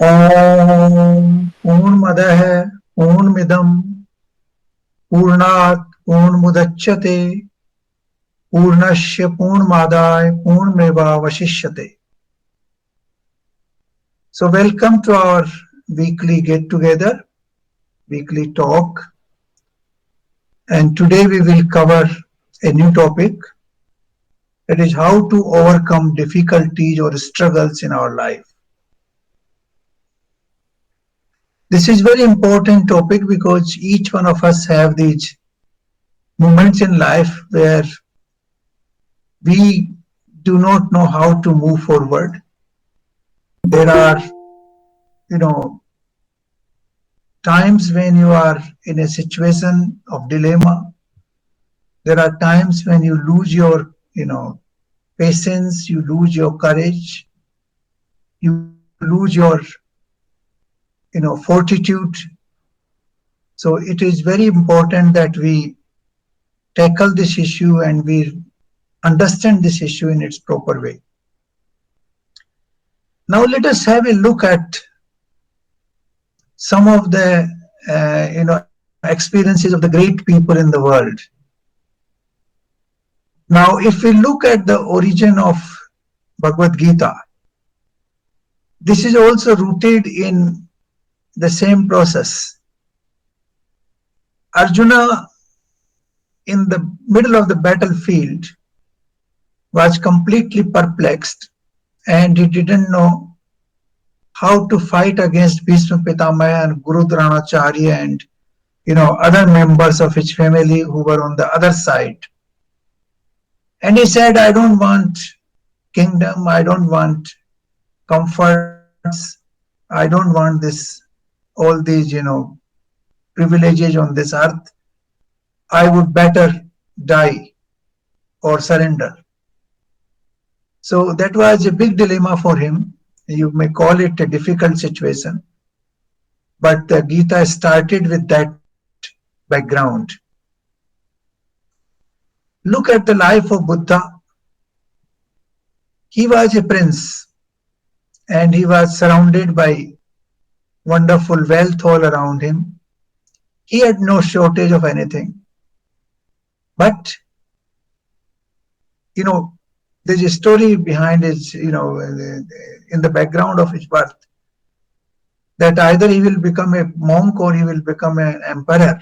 ओम पूर्णमदः पूर्णमिदं पूर्णात् पूर्णमुदच्यते पूर्णस्य पूर्णमादाय पूर्णमेवावशिष्यते. So welcome to our weekly get together, weekly talk, and today we will cover a new topic, that is how to overcome difficulties or struggles in our life. This is very important topic because each one of us have these moments in life where we do not know how to move forward. There are, you know, times when you are in a situation of dilemma. There are times when you lose your, patience, you lose your courage, you lose your, fortitude. So it is very important that we tackle this issue and we understand this issue in its proper way. Now let us have a look at some of the experiences of the great people in the world. Now, if we look at the origin of Bhagavad Gita, this is also rooted in the same process. Arjuna, in the middle of the battlefield, was completely perplexed and he didn't know how to fight against Bhishma Pitamaya and Guru Dronacharya and other members of his family who were on the other side. And he said, I don't want kingdom, I don't want comforts, I don't want all these, privileges on this earth. I would better die or surrender. So that was a big dilemma for him. You may call it a difficult situation. But the Gita started with that background. Look at the life of Buddha. He was a prince and he was surrounded by wonderful wealth all around him. He had no shortage of anything. But, there's a story behind his, in the background of his birth, that either he will become a monk or he will become an emperor.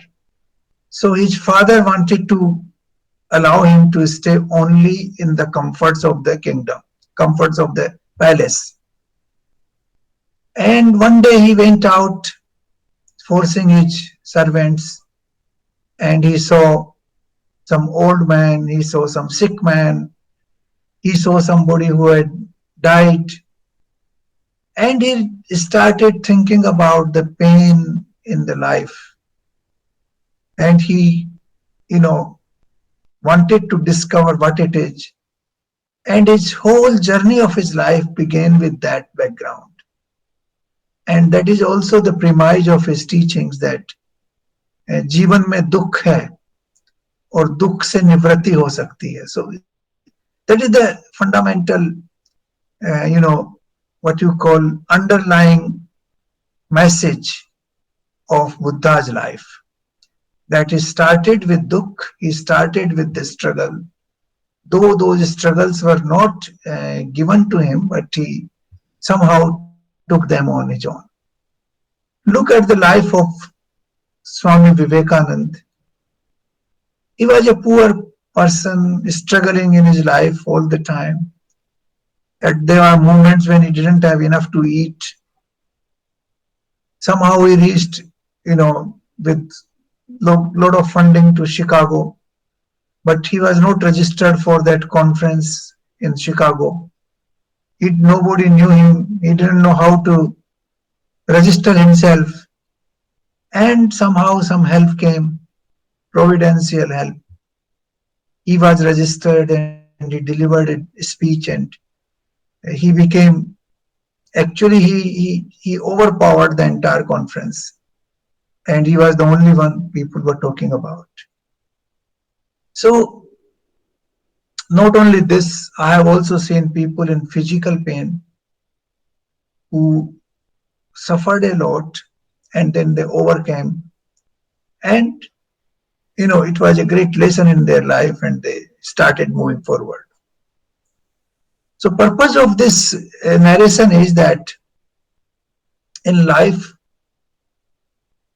So his father wanted to allow him to stay only in the comforts of the kingdom, comforts of the palace. And one day he went out forcing his servants and he saw some old man, he saw some sick man, he saw somebody who had died, and he started thinking about the pain in the life. And he, wanted to discover what it is. And his whole journey of his life began with that background. And that is also the premise of his teachings, that जीवन में दुख है और दुख से निवृत्ति हो सकती है. So that is the fundamental, what you call underlying message of Buddha's life. That he started with dukh, he started with the struggle. Though those struggles were not given to him, but he somehow took them on his own. Look at the life of Swami Vivekananda. He was a poor person struggling in his life all the time. And there are moments when he didn't have enough to eat. Somehow he reached, with lot of funding to Chicago, but he was not registered for that conference in Chicago. Nobody knew him. He didn't know how to register himself. And somehow some help came, providential help. He was registered and he delivered a speech, and he became, actually he overpowered the entire conference. And he was the only one people were talking about. So not only this, I have also seen people in physical pain who suffered a lot, and then they overcame, and it was a great lesson in their life, and they started moving forward. So purpose of this narration is that in life,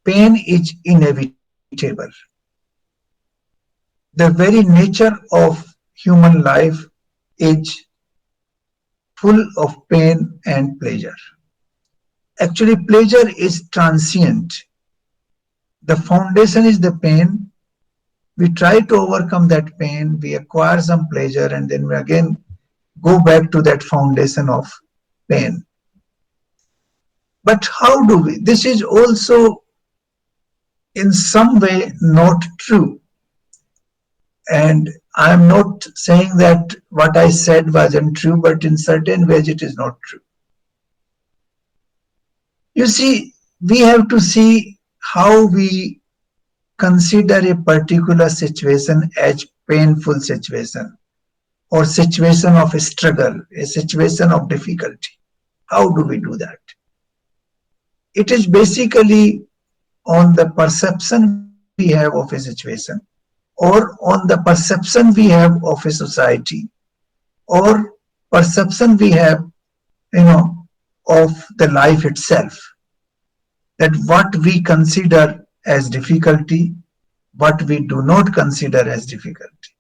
pain is inevitable. The very nature of human life is full of pain and pleasure. Actually, pleasure is transient. The foundation is the pain. We try to overcome that pain, we acquire some pleasure, and then we again go back to that foundation of pain. But how do we? This is also in some way not true. And I am not saying that what I said wasn't true, but in certain ways it is not true. You see, we have to see how we consider a particular situation as painful situation, or situation of struggle, a situation of difficulty. How do we do that? It is basically on the perception we have of a situation, or on the perception we have of a society, or perception we have, of the life itself, that what we consider as difficulty, what we do not consider as difficulty.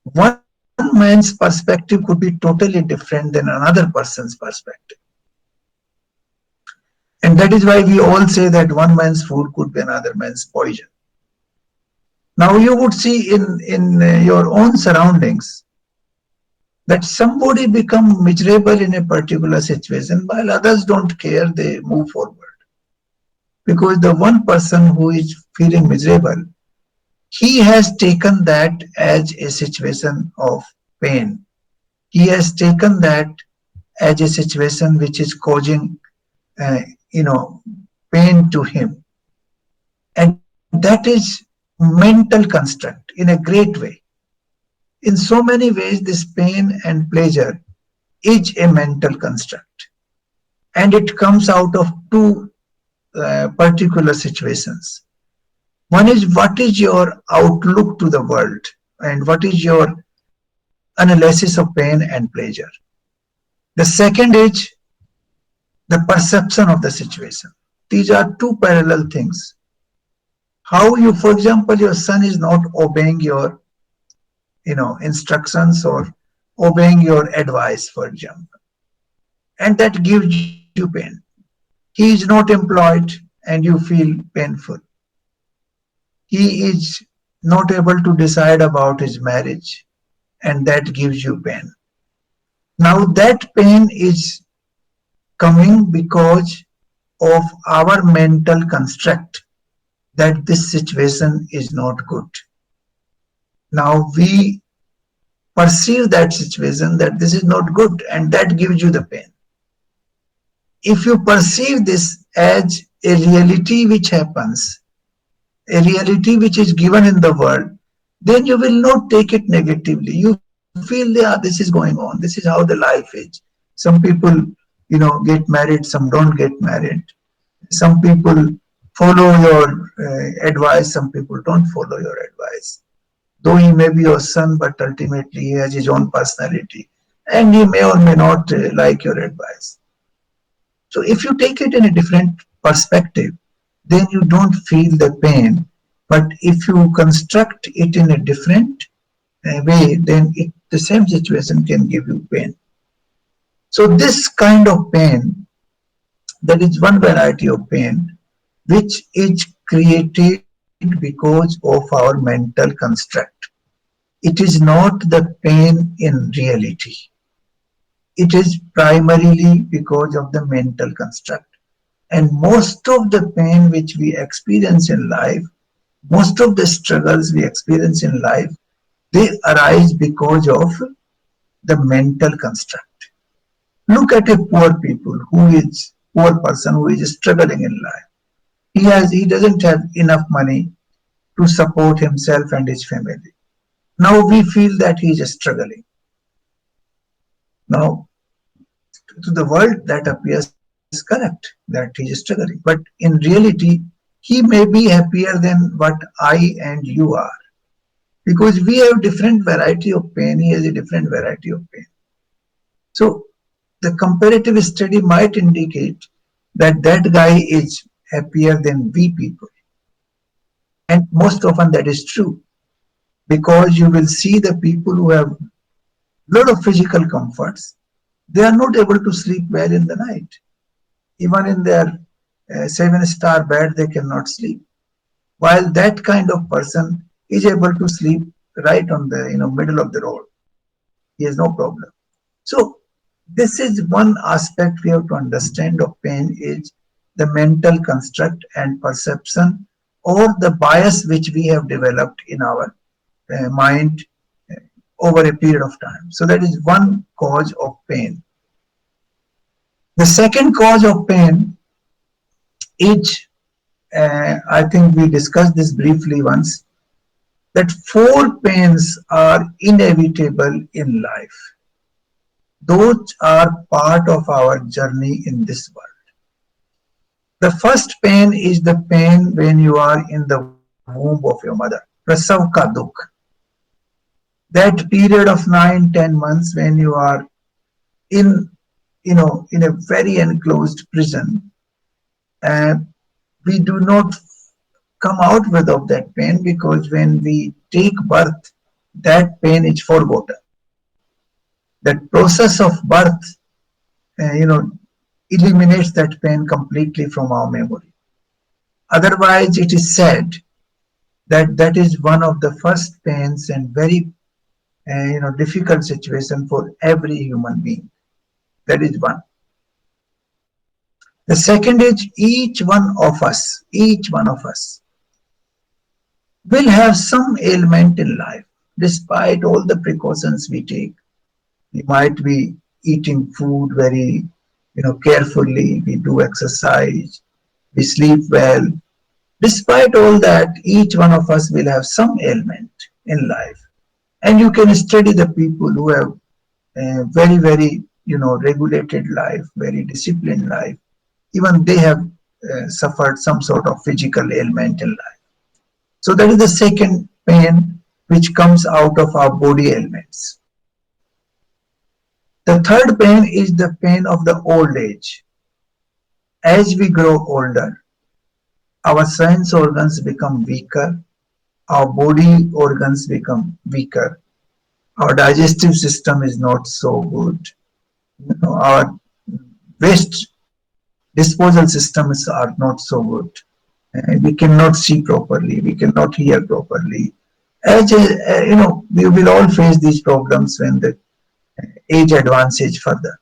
One man's perspective could be totally different than another person's perspective. And that is why we all say that one man's food could be another man's poison. Now you would see in your own surroundings that somebody become miserable in a particular situation while others don't care, they move forward. Because the one person who is feeling miserable, he has taken that as a situation of pain. He has taken that as a situation which is causing, pain to him. And that is mental construct in a great way. In so many ways, this pain and pleasure is a mental construct. And it comes out of two particular situations. One is, what is your outlook to the world, and what is your analysis of pain and pleasure. The second is the perception of the situation. These are two parallel things. How you, for example, your son is not obeying your instructions or obeying your advice, for example, and that gives you pain. He is not employed and you feel painful. He is not able to decide about his marriage, and that gives you pain. Now that pain is coming because of our mental construct that this situation is not good. Now we perceive that situation that this is not good, and that gives you the pain. If you perceive this as a reality which happens, a reality which is given in the world, then you will not take it negatively. You feel, yeah, this is going on. This is how the life is. Some people, get married, some don't get married. Some people follow your advice, some people don't follow your advice. Though he may be your son, but ultimately he has his own personality, and he may or may not like your advice. So if you take it in a different perspective, then you don't feel the pain. But if you construct it in a different way, then the same situation can give you pain. So this kind of pain, that is one variety of pain, which is created because of our mental construct. It is not the pain in reality. It is primarily because of the mental construct. And most of the pain which we experience in life, most of the struggles we experience in life, they arise because of the mental construct. Look at a poor person who is struggling in life. He doesn't have enough money to support himself and his family. Now we feel that he is struggling. Now to the world that appears painful. is correct that he is struggling. But in reality, he may be happier than what I and you are. Because we have different variety of pain, he has a different variety of pain. So the comparative study might indicate that that guy is happier than we people. And most often that is true because you will see the people who have lot of physical comforts, they are not able to sleep well in the night. Even in their seven-star bed, they cannot sleep. While that kind of person is able to sleep right on the middle of the road, he has no problem. So this is one aspect we have to understand of pain is the mental construct and perception or the bias which we have developed in our mind uh, over a period of time. So that is one cause of pain. The second cause of pain is, I think we discussed this briefly once, that four pains are inevitable in life. Those are part of our journey in this world. The first pain is the pain when you are in the womb of your mother. Prasav ka dukh. That period of 9, 10 months when you are in, in a very enclosed prison, and we do not come out with of that pain because when we take birth, that pain is forgotten. That process of birth, eliminates that pain completely from our memory. Otherwise, it is said that that is one of the first pains and very difficult situation for every human being. That is one. The second is each one of us will have some ailment in life, despite all the precautions we take. We might be eating food very, carefully. We do exercise. We sleep well. Despite all that, each one of us will have some ailment in life. And you can study the people who have a very, very, regulated life, very disciplined life. Even they have suffered some sort of physical ailment in life. So that is the second pain which comes out of our body ailments. The third pain is the pain of the old age. As we grow older, our sense organs become weaker, our body organs become weaker, our digestive system is not so good, our waste disposal systems are not so good. We cannot see properly, we cannot hear properly. We will all face these problems when the age advances further.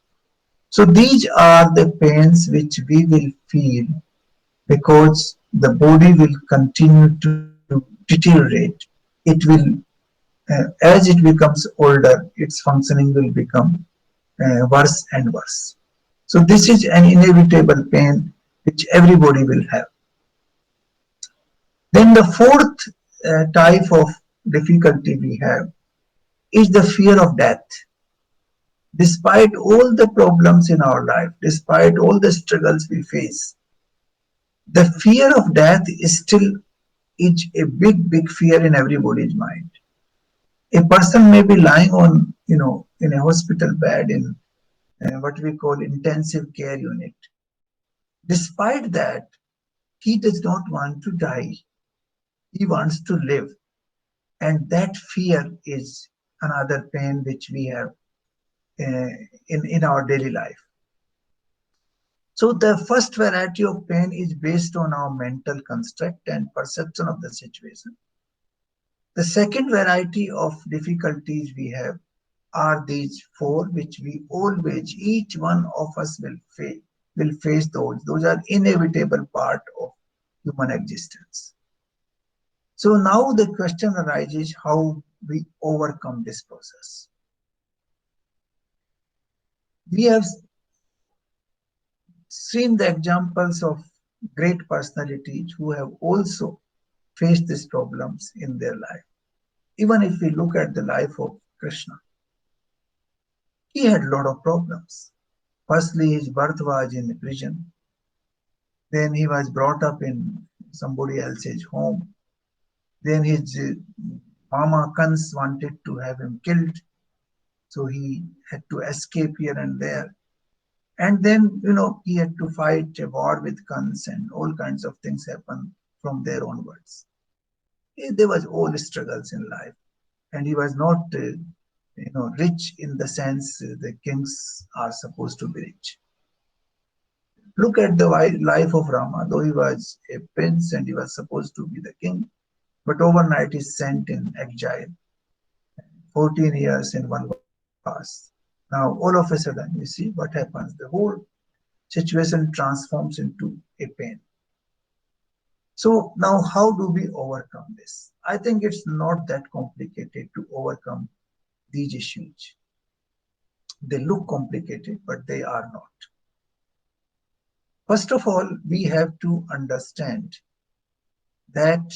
So these are the pains which we will feel because the body will continue to deteriorate. It will, as it becomes older, its functioning will become worse and worse. So this is an inevitable pain which everybody will have. Then the fourth type of difficulty we have is the fear of death. Despite all the problems in our life, despite all the struggles we face, the fear of death is still a big, big fear in everybody's mind. A person may be lying on, in a hospital bed in what we call intensive care unit. Despite that, he does not want to die. He wants to live. And that fear is another pain which we have in our daily life. So the first variety of pain is based on our mental construct and perception of the situation. The second variety of difficulties we have are these four, which we always, each one of us will face those. Those are inevitable part of human existence. So now the question arises how we overcome this process. We have seen the examples of great personalities who have also faced these problems in their life. Even if we look at the life of Krishna, he had a lot of problems. Firstly, his birth was in a prison. Then he was brought up in somebody else's home. Then his mama Kans wanted to have him killed, so he had to escape here and there. And then, he had to fight a war with Kans, and all kinds of things happened from there onwards. There was all struggles in life, and he was not, rich in the sense the kings are supposed to be rich. Look at the life of Rama, though he was a prince and he was supposed to be the king, but overnight he's sent in exile, 14 years in Vanvas. Now, all of a sudden, you see what happens. The whole situation transforms into a pain. So, now how do we overcome this? I think it's not that complicated to overcome these issues. They look complicated, but they are not. First of all, we have to understand that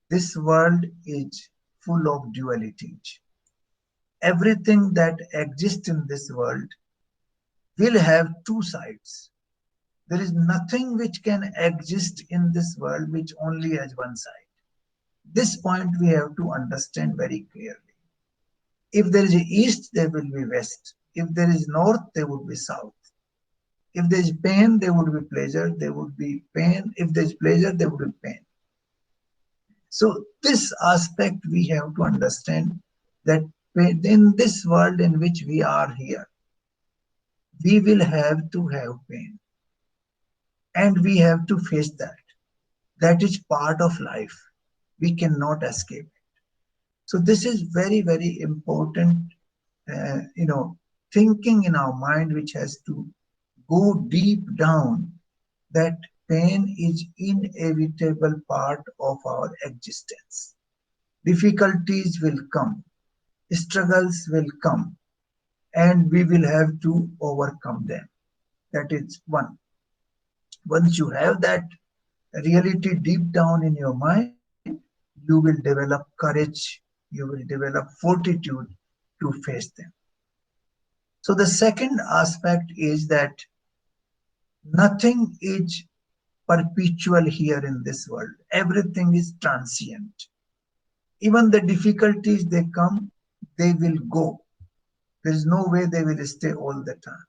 this world is full of dualities. Everything that exists in this world will have two sides. There is nothing which can exist in this world which only has one side. This point we have to understand very clearly. If there is east, there will be west. If there is north, there would be south. If there is pain, there would be pleasure. There would be pain. If there is pleasure, there would be pain. So this aspect we have to understand, that in this world in which we are here, we will have to have pain, and we have to face that. That is part of life. We cannot escape it. So this is very, very important, thinking in our mind, which has to go deep down, that pain is inevitable part of our existence. Difficulties will come, struggles will come, and we will have to overcome them. That is one. Once you have that reality deep down in your mind, you will develop courage, you will develop fortitude to face them. So the second aspect is that nothing is perpetual here in this world. Everything is transient. Even the difficulties they come, they will go. There is no way they will stay all the time.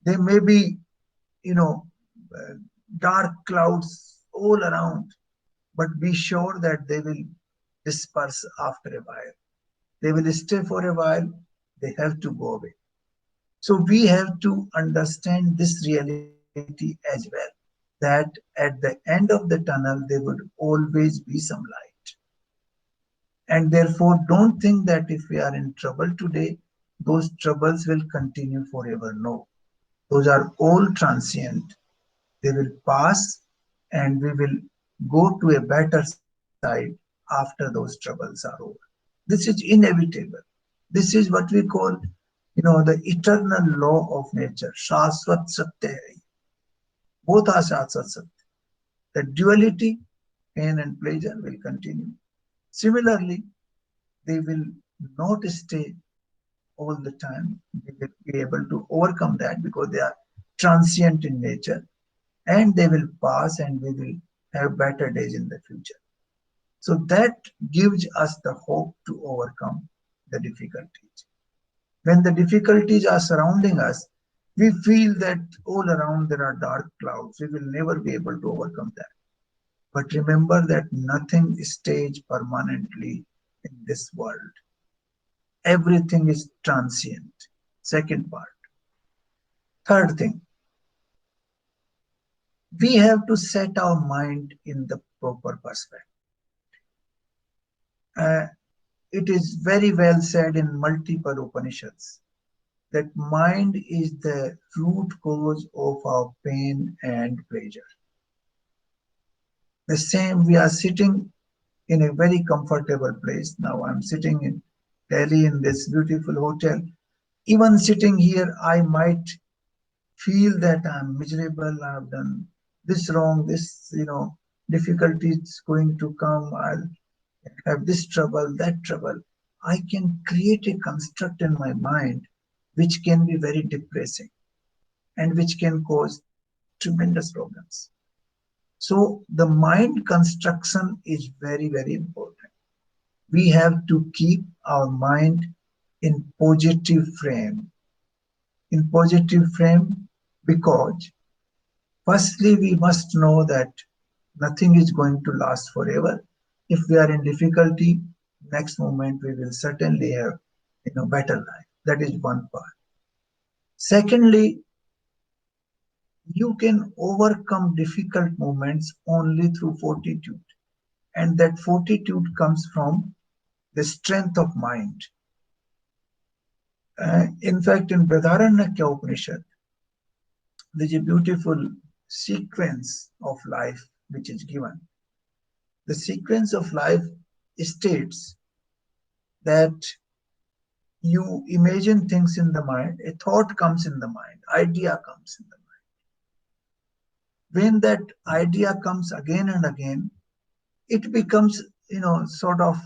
There may be, you know, uh, dark clouds all around, but be sure that they will disperse after a while. They will stay for a while, they have to go away. So we have to understand this reality as well, that at the end of the tunnel, there would always be some light. And therefore, don't think that if we are in trouble today, those troubles will continue forever. No, those are all transient. They will pass, and we will go to a better side after those troubles are over. This is inevitable. This is what we call, the eternal law of nature. Shaswat Satya hai. Both are Shaswat Satya. The duality, pain and pleasure, will continue. Similarly, they will not stay all the time. We will be able to overcome that because they are transient in nature, and they will pass, and we will have better days in the future. So that gives us the hope to overcome the difficulties. When the difficulties are surrounding us, we feel that all around there are dark clouds. We will never be able to overcome that. But remember that nothing stays permanently in this world. Everything is transient. Second part. Third thing, we have to set our mind in the proper perspective. It is very well said in multiple Upanishads that mind is the root cause of our pain and pleasure. The same, we are sitting in a very comfortable place. Now I'm sitting in Delhi in this beautiful hotel. Even sitting here, I might feel that I'm miserable, I've done this wrong, this, difficulty is going to come, I'll have this trouble, that trouble. I can create a construct in my mind which can be very depressing and which can cause tremendous problems. So the mind construction is very, very important. We have to keep our mind in positive frame, because firstly we must know that nothing is going to last forever. If we are in difficulty, next moment we will certainly have better life. That is one part. Secondly, you can overcome difficult moments only through fortitude, and that fortitude comes from the strength of mind. In fact, in Brihadaranyaka Upanishad, there's a beautiful sequence of life which is given. The sequence of life states that you imagine things in the mind, a thought comes in the mind, idea comes in the mind. When that idea comes again and again, it becomes, sort of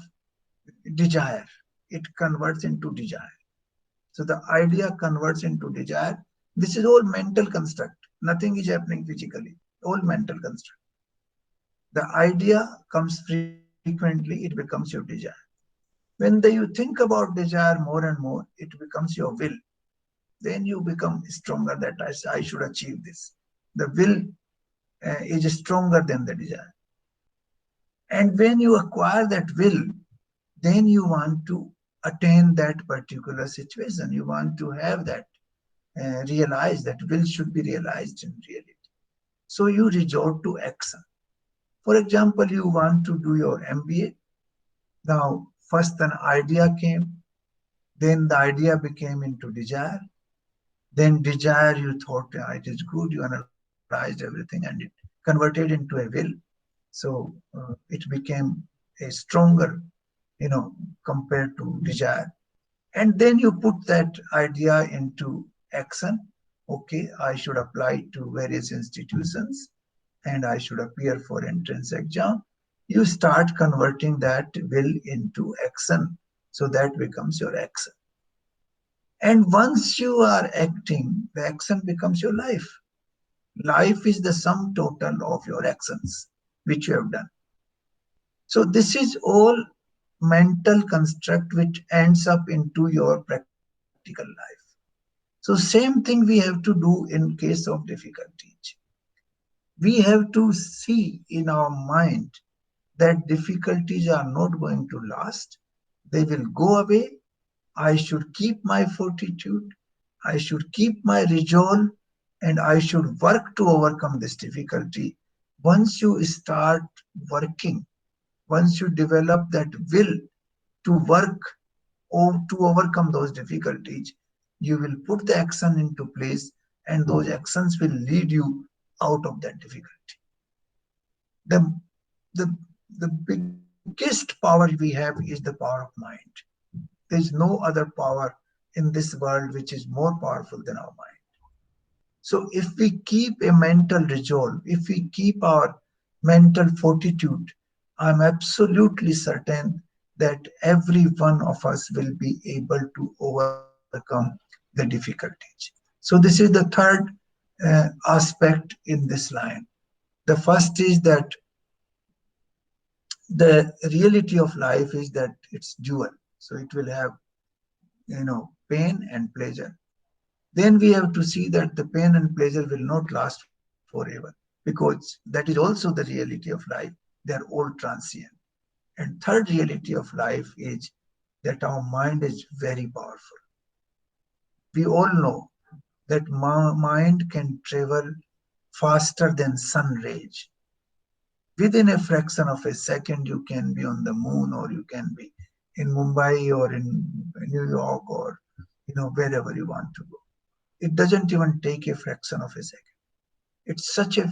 desire. It converts into desire. So the idea converts into desire. This is all mental construct. Nothing is happening physically. All mental construct. The idea comes frequently, it becomes your desire. When you think about desire more and more, it becomes your will. Then you become stronger that I should achieve this. The will is stronger than the desire. And when you acquire that will, then you want to attain that particular situation. You want to have that, realize that will should be realized in reality. So you resort to action. For example, you want to do your MBA. Now, first an idea came, then the idea became into desire. Then desire, you thought it is good, you analyzed everything and it converted into a will. So it became a stronger, compared to desire. And then you put that idea into action. Okay, I should apply to various institutions and I should appear for entrance exam. You start converting that will into action. So that becomes your action. And once you are acting, the action becomes your life. Life is the sum total of your actions, which you have done. So this is all mental construct which ends up into your practical life. So same thing we have to do in case of difficulties. We have to see in our mind that difficulties are not going to last. They will go away. I should keep my fortitude. I should keep my resolve and I should work to overcome this difficulty. Once you start working, once you develop that will to work or to overcome those difficulties, you will put the action into place and those actions will lead you out of that difficulty. The, the, the biggest power we have is the power of mind. There is no other power in this world which is more powerful than our mind. So if we keep a mental resolve, if we keep our mental fortitude, I'm absolutely certain that every one of us will be able to overcome the difficulties. So this is the third aspect in this line. The first is that the reality of life is that it's dual. So it will have, pain and pleasure. Then we have to see that the pain and pleasure will not last forever, because that is also the reality of life. They are all transient. And third reality of life is that our mind is very powerful. We all know that mind can travel faster than sun rays. Within a fraction of a second, you can be on the moon, or you can be in Mumbai or in New York, or wherever you want to go. It doesn't even take a fraction of a second. It's such a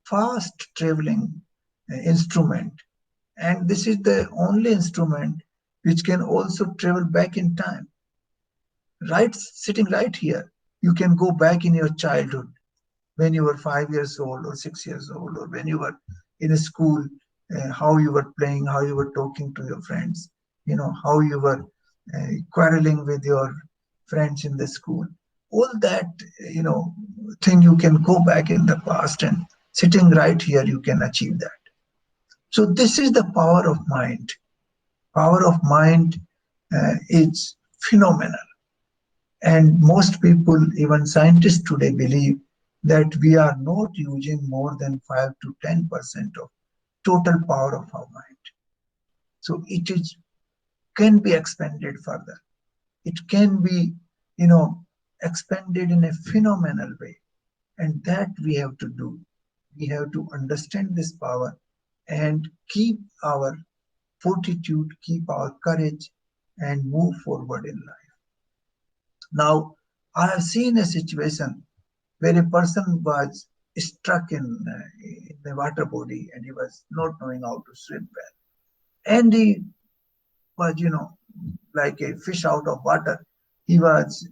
fast traveling instrument, and this is the only instrument which can also travel back in time. Right, sitting right here, you can go back in your childhood when you were 5 years old or 6 years old, or when you were in a school, how you were playing, how you were talking to your friends, how you were quarreling with your friends in the school. All that, you know, thing you can go back in the past, and sitting right here, you can achieve that. So this is the power of mind. Power of mind is phenomenal. And most people, even scientists today, believe that we are not using more than 5 to 10% of total power of our mind. So it is can be expanded further. It can be, you know, expanded in a phenomenal way. And that we have to do. We have to understand this power and keep our fortitude, keep our courage, and move forward in life. Now, I have seen a situation where a person was stuck in the water body, and he was not knowing how to swim well. And he was, you know, like a fish out of water. He was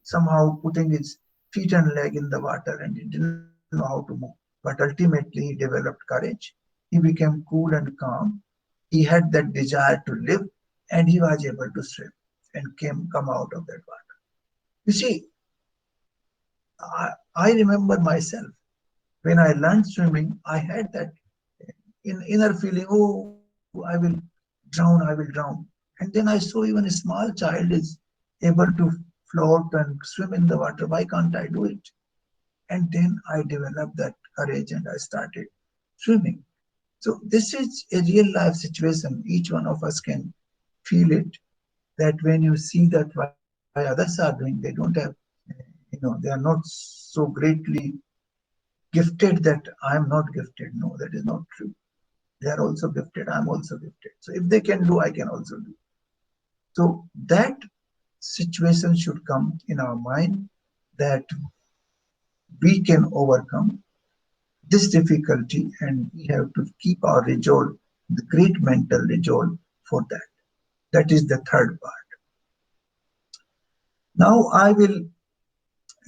somehow putting his feet and leg in the water, and he didn't know how to move. But ultimately, he developed courage. He became cool and calm. He had that desire to live, and he was able to swim and come out of that water. You see, I remember myself when I learned swimming, I had that inner feeling, oh, I will drown, I will drown. And then I saw even a small child is able to float and swim in the water. Why can't I do it? And then I developed that courage and I started swimming. So this is a real life situation. Each one of us can feel it, that when you see that why others are doing, they don't have, they are not so greatly gifted that I am not gifted. No, that is not true. They are also gifted. I am also gifted. So if they can do, I can also do. So that situation should come in our mind, that we can overcome this difficulty, and we have to keep our resolve, the great mental resolve for that. That is the third part. Now I will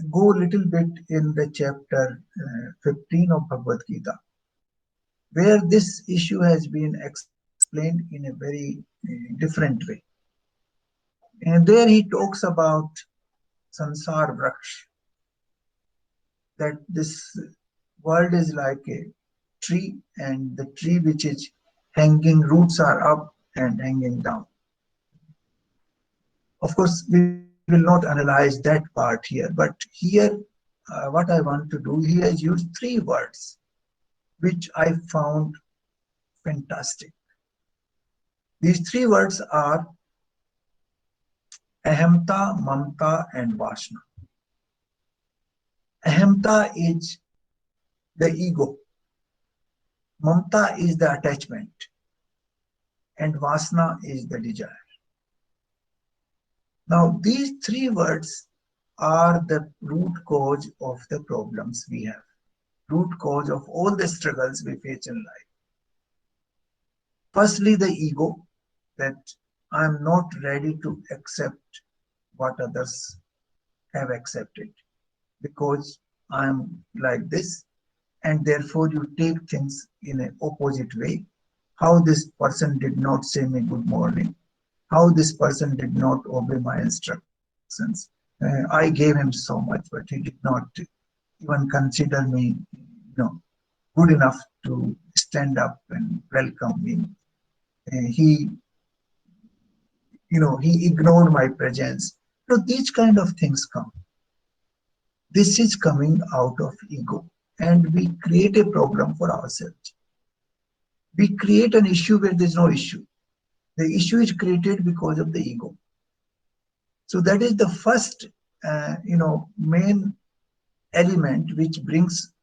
go a little bit in the chapter 15 of Bhagavad Gita, where this issue has been explained in a very different way. And there he talks about Sansar Vraksh, that this world is like a tree, and the tree which is hanging roots are up and hanging down. Of course, we will not analyze that part here, but here, what I want to do, he has used three words which I found fantastic. These three words are ahamta, mamta, and vasana. Ahamta is the ego, mamta is the attachment, and vasana is the desire. Now, these three words are the root cause of the problems we have, root cause of all the struggles we face in life. Firstly, the ego, that I am not ready to accept what others have accepted because I am like this, and therefore you take things in an opposite way. How this person did not say me good morning, how this person did not obey my instructions. I gave him so much, but he did not even consider me, good enough to stand up and welcome me. He, he ignored my presence. So these kind of things come. This is coming out of ego, and we create a problem for ourselves. We create an issue where there's no issue. The issue is created because of the ego. So that is the first, main element which brings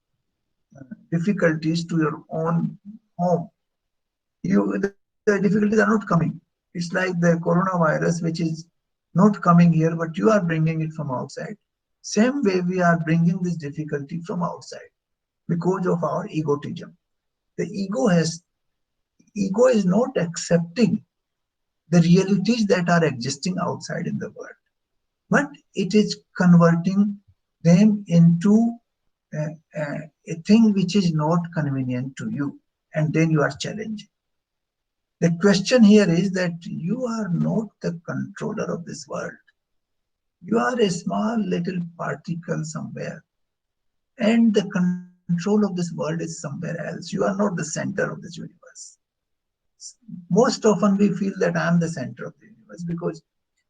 difficulties to your own home. The difficulties are not coming. It's like the coronavirus, which is not coming here, but you are bringing it from outside. Same way, we are bringing this difficulty from outside because of our egotism. The ego is not accepting the realities that are existing outside in the world, but it is converting them into a thing which is not convenient to you, and then you are challenging. The question here is that you are not the controller of this world. You are a small little particle somewhere, and the control of this world is somewhere else. You are not the center of this universe. Most often we feel that I am the center of the universe because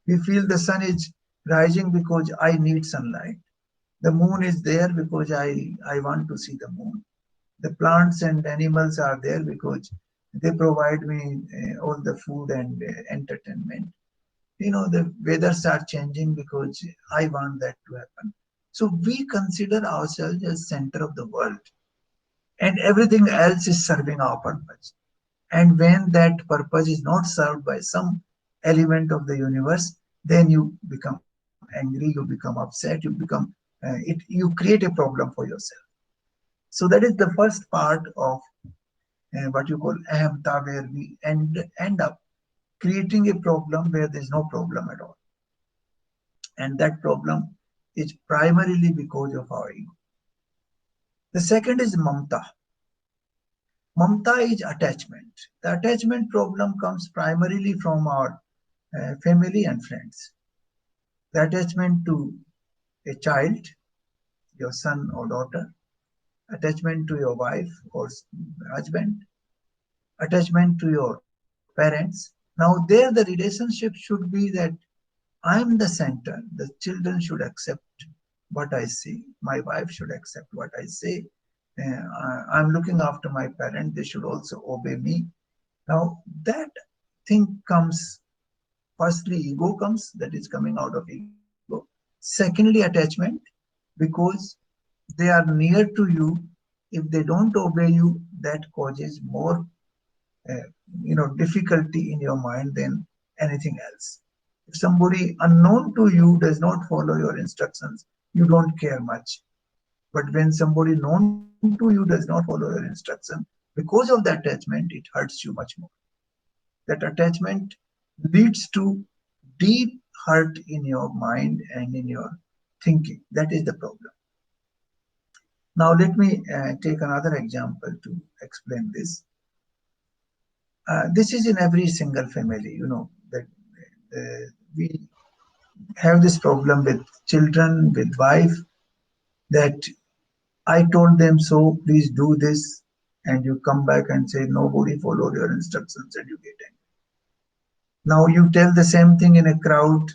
we feel the sun is rising because I need sunlight. The moon is there because I want to see the moon. The plants and animals are there because they provide me all the food and entertainment. The weathers are changing because I want that to happen. So we consider ourselves as center of the world, and everything else is serving our purpose. And when that purpose is not served by some element of the universe, then you become angry, you become upset, you become you create a problem for yourself. So that is the first part of what you call ahamta, where we end up creating a problem where there is no problem at all, and that problem is primarily because of our ego. The second is mamta. Mamta is attachment. The attachment problem comes primarily from our family and friends. The attachment to a child, your son or daughter, attachment to your wife or husband, attachment to your parents. Now, there the relationship should be that I am the center. The children should accept what I say. My wife should accept what I say. I'm looking after my parent. They should also obey me. Now, that thing comes. Firstly, ego comes, that is coming out of ego. Secondly, attachment, because they are near to you. If they don't obey you, that causes more uh, difficulty in your mind than anything else. If somebody unknown to you does not follow your instructions, you don't care much. But when somebody known to you does not follow your instruction, because of the attachment, it hurts you much more. That attachment leads to deep hurt in your mind and in your thinking. That is the problem. Now, let me take another example to explain this. This is in every single family, that we have this problem with children, with wife, that I told them so, please do this, and you come back and say, nobody followed your instructions, and you get angry. Now you tell the same thing in a crowd.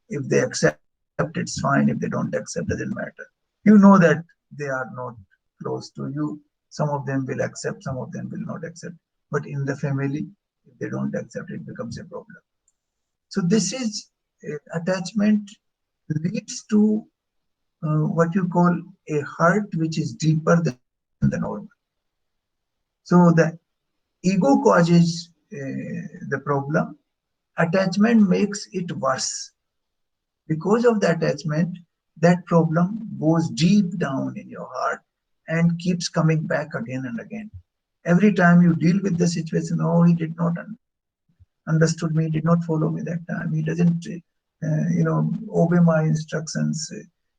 If they accept, it's fine. If they don't accept, doesn't matter. You know that they are not close to you. Some of them will accept, some of them will not accept. But in the family, if they don't accept, it becomes a problem. So this is attachment leads to what you call a hurt which is deeper than the normal. So the ego causes the problem. Attachment makes it worse. Because of the attachment, that problem goes deep down in your heart and keeps coming back again and again. Every time you deal with the situation, oh, he did not understood me, did not follow me that time. He doesn't, obey my instructions.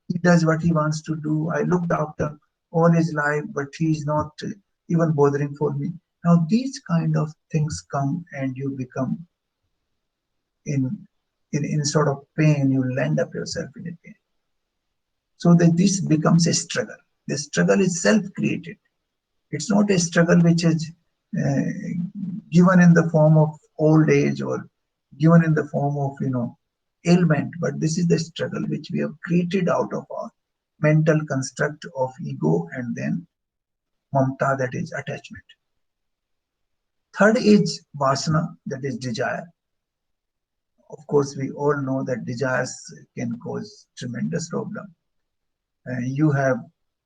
He does what he wants to do. I looked after all his life, but he's not even bothering for me. Now these kind of things come, and you become in in sort of pain. You land up yourself in a pain. So that this becomes a struggle. The struggle is self-created. It's not a struggle which is uh, given in the form of old age or given in the form of ailment, but this is the struggle which we have created out of our mental construct of ego and then mamta, that is attachment. Third is vasana, that is desire. Of course, we all know that desires can cause tremendous problem. You have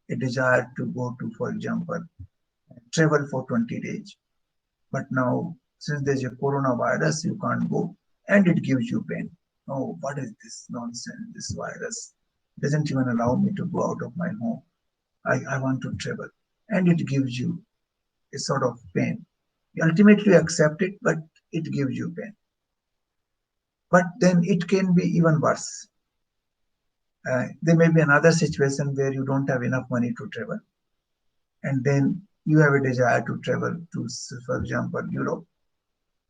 a desire to go to, for example, travel for 20 days. But now, since there's a coronavirus, you can't go, and it gives you pain. Oh, what is this nonsense? This virus doesn't even allow me to go out of my home. I want to travel. And it gives you a sort of pain. You ultimately accept it, but it gives you pain. But then it can be even worse. There may be another situation where you don't have enough money to travel, and then you have a desire to travel to, for example, Europe,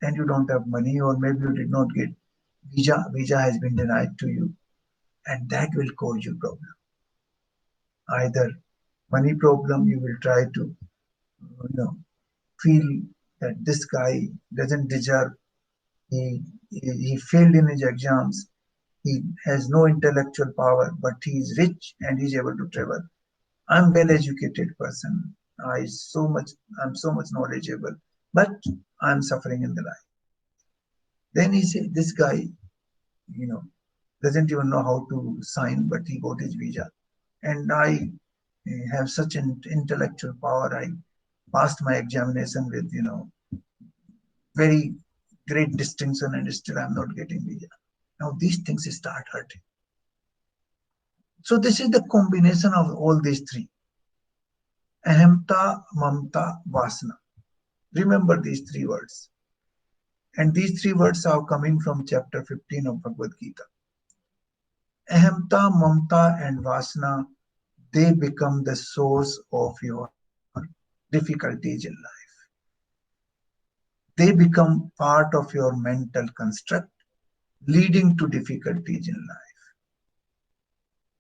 and you don't have money, or maybe you did not get visa has been denied to you, and that will cause you problem. Either money problem, you will try to feel that this guy doesn't deserve. He failed in his exams. He has no intellectual power, but he is rich and he's able to travel. I'm well educated person. I'm so much knowledgeable, but I'm suffering in the life. Then he said, this guy, you know, doesn't even know how to sign, but he got his visa. And I have such an intellectual power. I passed my examination with, very great distinction, and still I'm not getting visa. Now these things start hurting. So this is the combination of all these three: ahamta, mamta, vasana. Remember these three words. And these three words are coming from chapter 15 of Bhagavad Gita. Ahamta, mamta, and vasana, they become the source of your difficulties in life. They become part of your mental construct, leading to difficulties in life.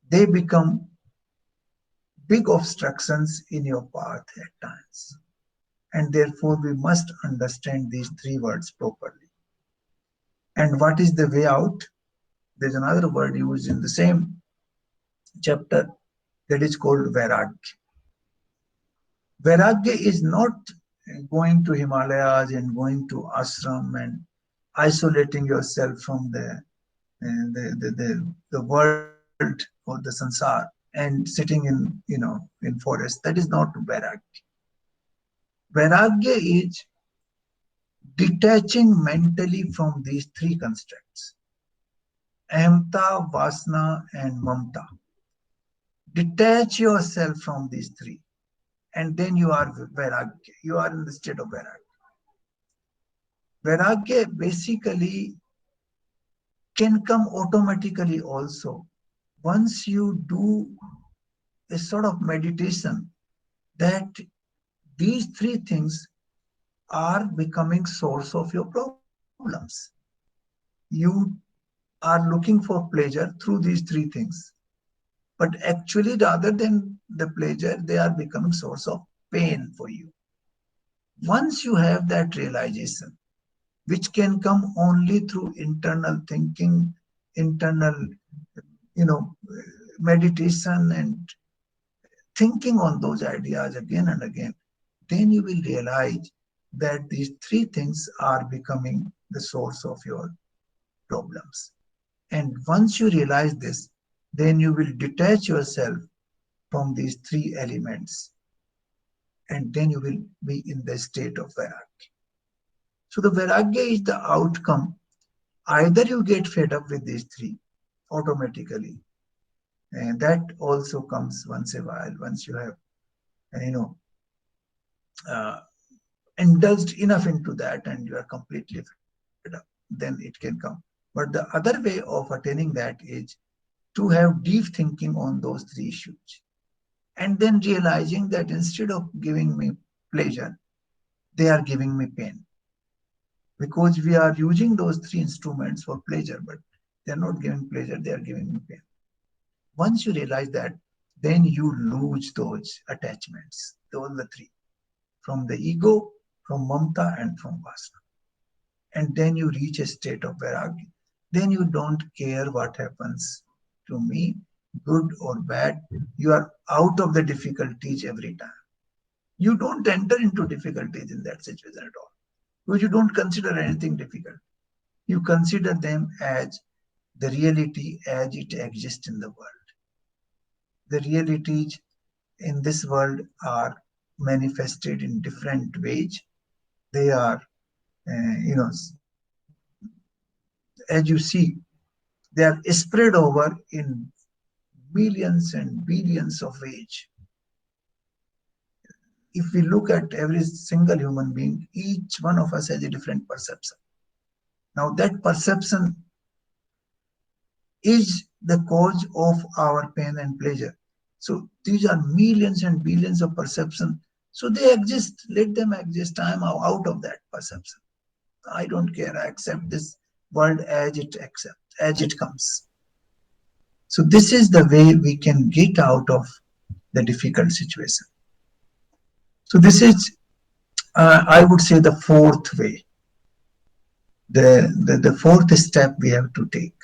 They become big obstructions in your path at times. And therefore, we must understand these three words properly. And what is the way out? There's another word used in the same chapter that is called Vairagya. Vairagya is not going to Himalayas and going to ashram and isolating yourself from the world or the sansar and sitting in forest. That is not Vairagya. Vairagya is detaching mentally from these three constructs: ahamta, vasana, and mamta. Detach yourself from these three, and then you are vairagya. You are in the state of vairagya. Vairagya basically can come automatically also once you do a sort of meditation that these three things are becoming source of your problems. You are looking for pleasure through these three things, but actually rather than the pleasure, they are becoming source of pain for you. Once you have that realization, which can come only through internal thinking, internal, you know, meditation and thinking on those ideas again and again, then you will realize that these three things are becoming the source of your problems. And once you realize this, then you will detach yourself from these three elements, and then you will be in the state of vairagya. So the vairagya is the outcome. Either you get fed up with these three automatically, and that also comes once a while, once you have, you know, uh, indulged enough into that and you are completely fed up, then it can come. But the other way of attaining that is to have deep thinking on those three issues, and then realizing that instead of giving me pleasure, they are giving me pain, because we are using those three instruments for pleasure, but they are not giving pleasure, they are giving me pain. Once you realize that, then you lose those attachments, all the three, from the ego, from mamta, and from vasana. And then you reach a state of vairagya. Then you don't care what happens to me, good or bad. You are out of the difficulties every time. You don't enter into difficulties in that situation at all, because you don't consider anything difficult. You consider them as the reality as it exists in the world. The realities in this world are manifested in different ways. They are, you know, as you see, they are spread over in millions and billions of ways. If we look at every single human being, each one of us has a different perception. Now, that perception is the cause of our pain and pleasure. So, these are millions and billions of perceptions. So, they exist. Let them exist. I am out of that perception. I don't care. I accept this world as it accepts, as it comes. So this is the way we can get out of the difficult situation. So this is, I would say, the fourth way, the fourth step we have to take.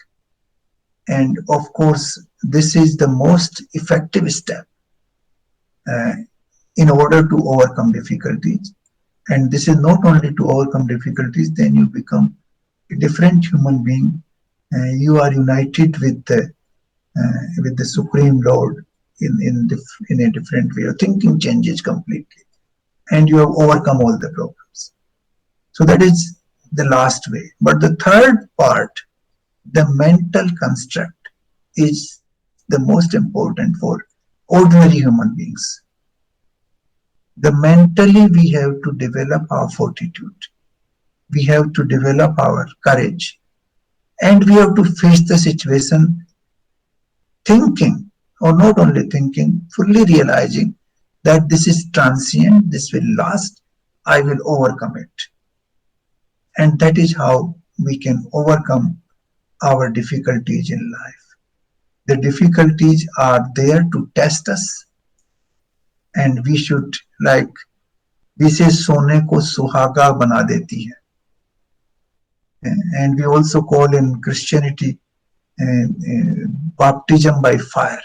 And of course, this is the most effective step uh, in order to overcome difficulties. And this is not only to overcome difficulties, then you become a different human being. You are united with the Supreme Lord in a different way. Your thinking changes completely, and you have overcome all the problems. So that is the last way. But the third part, the mental construct, is the most important for ordinary human beings. The mentally we have to develop our fortitude. We have to develop our courage, and we have to face the situation thinking, or not only thinking, fully realizing that this is transient, this will last, I will overcome it. And that is how we can overcome our difficulties in life. The difficulties are there to test us, and we should, like we say, सोने को सुहागा बना देती है. And we also call in Christianity baptism by fire.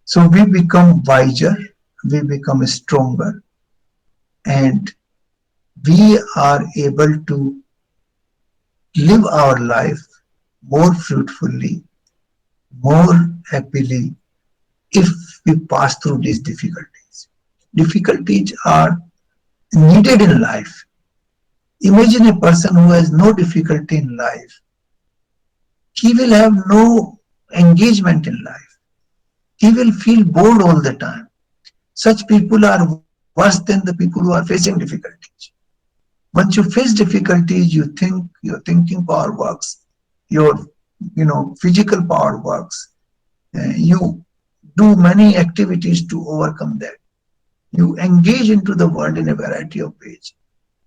So we become wiser, we become stronger, and we are able to live our life more fruitfully, more happily, if we pass through these difficulties. Difficulties are needed in life. Imagine a person who has no difficulty in life. He will have no engagement in life. He will feel bored all the time. Such people are worse than the people who are facing difficulties. Once you face difficulties, you think, your thinking power works, your physical power works. You do many activities to overcome that. You engage into the world in a variety of ways.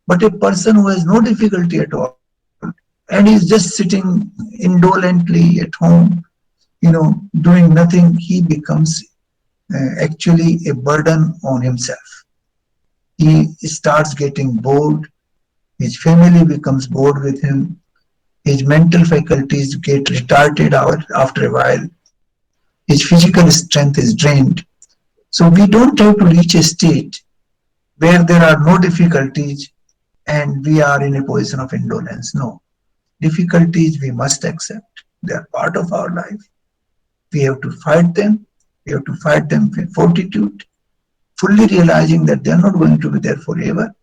But a person who has no difficulty at all and is just sitting indolently at home, doing nothing, he becomes actually a burden on himself. He starts getting bored. His family becomes bored with him. His mental faculties get retarded after a while. His physical strength is drained. So we don't have to reach a state where there are no difficulties and we are in a position of indolence. No. Difficulties we must accept. They are part of our life. We have to fight them. We have to fight them with fortitude, fully realizing that they are not going to be there forever.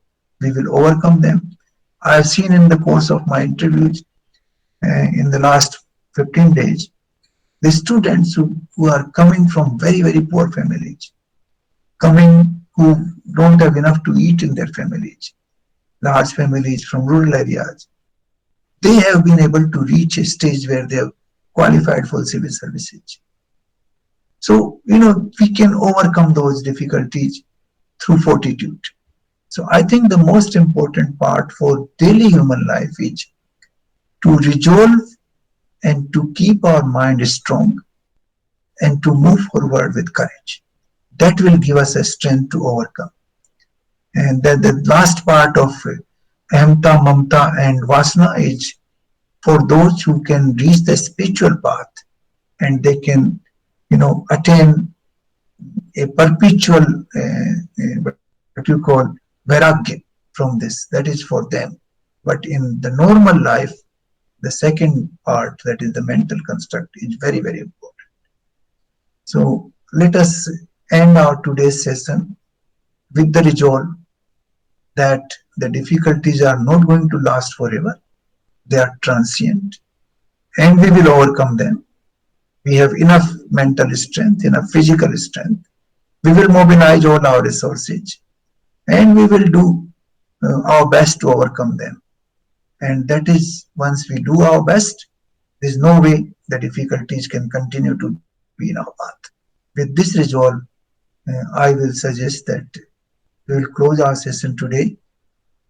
We will overcome them. I have seen in the course of my interviews in the last 15 days, the students who are coming from very, very poor families, who don't have enough to eat in their families, large families from rural areas, they have been able to reach a stage where they have qualified for civil services. So, we can overcome those difficulties through fortitude. So I think the most important part for daily human life is to resolve and to keep our mind strong and to move forward with courage. That will give us a strength to overcome. And the last part of Ahamta, Mamta and Vasana is for those who can reach the spiritual path and they can, attain a perpetual, what you call, vairagya from this. That is for them. But in the normal life, the second part, that is the mental construct, is very, very important. So let us end our today's session with the resolve that the difficulties are not going to last forever. They are transient and we will overcome them. We have enough mental strength, enough physical strength. We will mobilize all our resources and we will do our best to overcome them. And that is, once we do our best, there is no way the difficulties can continue to be in our path. With this resolve, I will suggest that we will close our session today